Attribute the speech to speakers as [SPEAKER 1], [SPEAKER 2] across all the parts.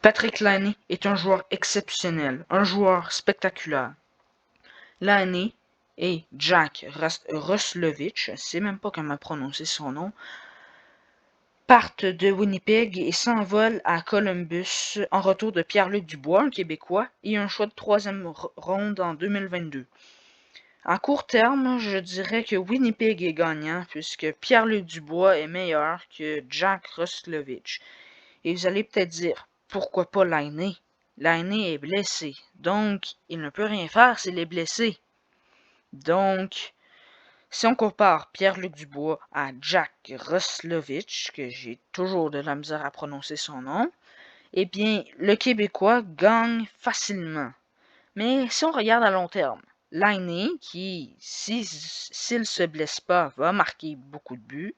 [SPEAKER 1] Patrick Laine est un joueur exceptionnel, un joueur spectaculaire. Laine et Jack Roslovic, je ne sais même pas comment prononcer son nom, partent de Winnipeg et s'envolent à Columbus en retour de Pierre-Luc Dubois, un Québécois, et un choix de troisième ronde en 2022. À court terme, je dirais que Winnipeg est gagnant puisque Pierre-Luc Dubois est meilleur que Jack Roslovic. Et vous allez peut-être dire, pourquoi pas Laine? Laine est blessé, donc il ne peut rien faire s'il est blessé. Donc, si on compare Pierre-Luc Dubois à Jack Roslovic, que j'ai toujours de la misère à prononcer son nom, eh bien, le Québécois gagne facilement. Mais si on regarde à long terme, Laine, qui, s'il se blesse pas, va marquer beaucoup de buts.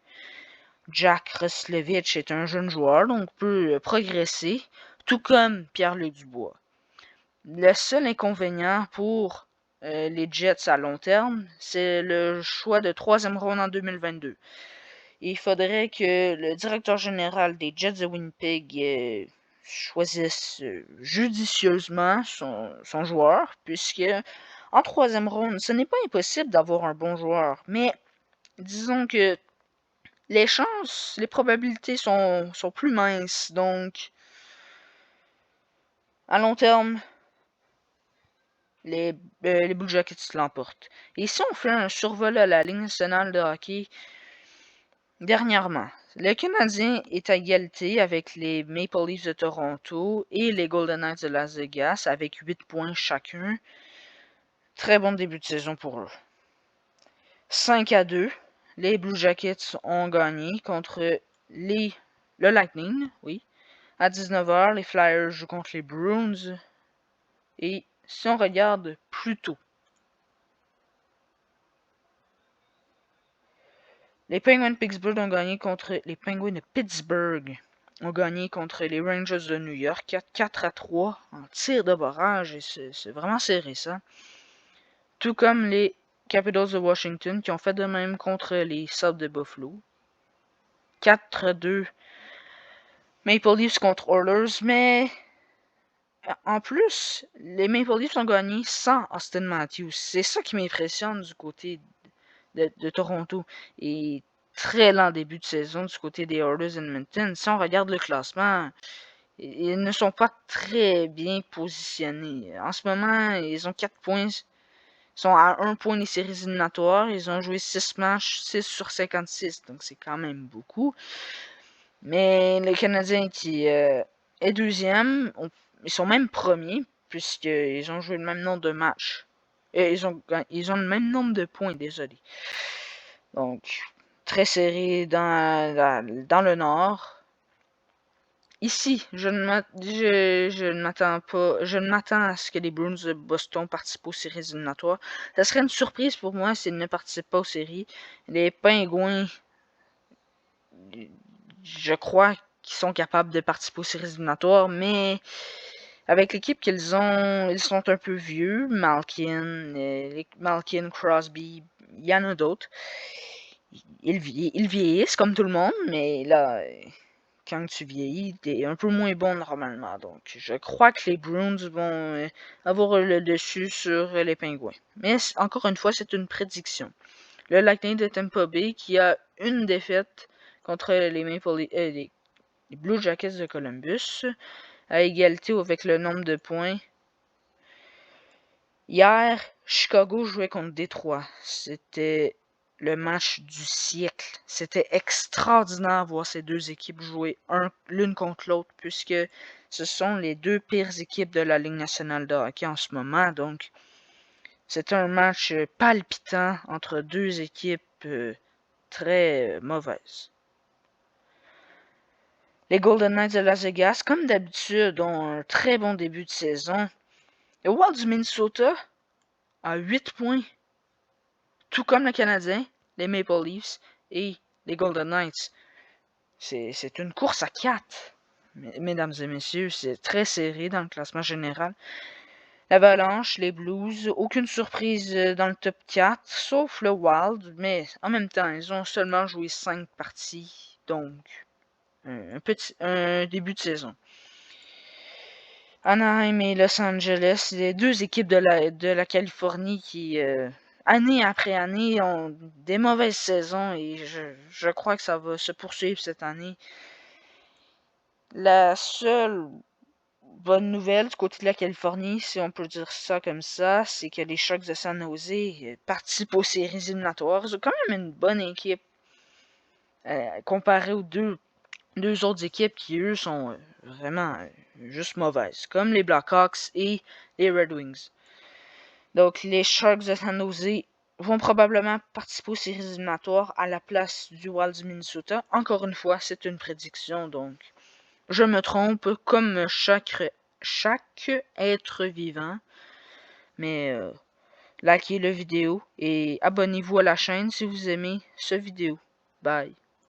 [SPEAKER 1] Jack Roslovic est un jeune joueur, donc peut progresser, tout comme Pierre-Luc Dubois. Le seul inconvénient pour les Jets à long terme, c'est le choix de troisième ronde en 2022. Il faudrait que le directeur général des Jets de Winnipeg choisisse judicieusement son joueur, puisque en troisième ronde, ce n'est pas impossible d'avoir un bon joueur, mais disons que les chances, les probabilités sont plus minces, donc à long terme, les Blue Jackets l'emportent. Et si on fait un survol à la Ligue nationale de hockey, dernièrement, le Canadien est à égalité avec les Maple Leafs de Toronto et les Golden Knights de Las Vegas avec 8 points chacun. Très bon début de saison pour eux. 5-2, les Blue Jackets ont gagné contre le Lightning, oui. À 19h, les Flyers jouent contre les Bruins. Et si on regarde plus tôt, les Penguins de Pittsburgh ont gagné contre les Penguins de Pittsburgh. Ont gagné contre les Rangers de New York 4-3 en tir de barrage. Et c'est vraiment serré ça. Tout comme les Capitals de Washington qui ont fait de même contre les Sabres de Buffalo. 4-2 Maple Leafs contre Oilers, mais en plus, les Maple Leafs ont gagné sans Austin Matthews. C'est ça qui m'impressionne du côté de Toronto. Et très lent début de saison du côté des Oilers Edmonton. Si on regarde le classement, ils ne sont pas très bien positionnés. En ce moment, ils ont 4 points. Ils sont à 1 point des séries éliminatoires. Ils ont joué 6 matchs, 6 sur 56. Donc c'est quand même beaucoup. Mais le Canadien qui est deuxième, ils sont même premiers, puisqu'ils ont joué le même nombre de matchs. Et ils ont le même nombre de points, désolé. Donc, très serré dans le nord. Ici, je ne m'attends à ce que les Bruins de Boston participent aux séries éliminatoires. Ça serait une surprise pour moi s'ils ne participent pas aux séries. Les Pingouins, je crois qu'ils sont capables de participer aux séries éliminatoires, mais avec l'équipe qu'ils ont, ils sont un peu vieux. Malkin, Crosby, il y en a d'autres. Ils vieillissent comme tout le monde, mais là, quand tu vieillis, t'es un peu moins bon normalement. Donc, je crois que les Bruins vont avoir le dessus sur les Pingouins. Mais encore une fois, c'est une prédiction. Le Lightning de Tampa Bay qui a une défaite contre les Blue Jackets de Columbus, à égalité avec le nombre de points. Hier, Chicago jouait contre Détroit. C'était le match du siècle. C'était extraordinaire de voir ces deux équipes jouer l'une contre l'autre, puisque ce sont les deux pires équipes de la Ligue nationale de hockey en ce moment. Donc, c'est un match palpitant entre deux équipes très mauvaises. Les Golden Knights de Las Vegas, comme d'habitude, ont un très bon début de saison. Le Wild du Minnesota a 8 points, tout comme le Canadien, les Maple Leafs et les Golden Knights. C'est une course à 4, mesdames et messieurs. C'est très serré dans le classement général. L'Avalanche, les Blues, aucune surprise dans le top 4, sauf le Wild, mais en même temps, ils ont seulement joué 5 parties, donc un début de saison. Anaheim et Los Angeles, les deux équipes de la Californie qui, année après année, ont des mauvaises saisons et je crois que ça va se poursuivre cette année. La seule bonne nouvelle du côté de la Californie, si on peut dire ça comme ça, c'est que les Sharks de San Jose participent aux séries éliminatoires. Ils ont quand même une bonne équipe comparée aux deux autres équipes qui, eux, sont vraiment juste mauvaises, comme les Blackhawks et les Red Wings. Donc, les Sharks de San Jose vont probablement participer aux séries éliminatoires à la place du Wild du Minnesota. Encore une fois, c'est une prédiction, donc je me trompe comme chaque être vivant. Mais likez la vidéo et abonnez-vous à la chaîne si vous aimez ce vidéo. Bye.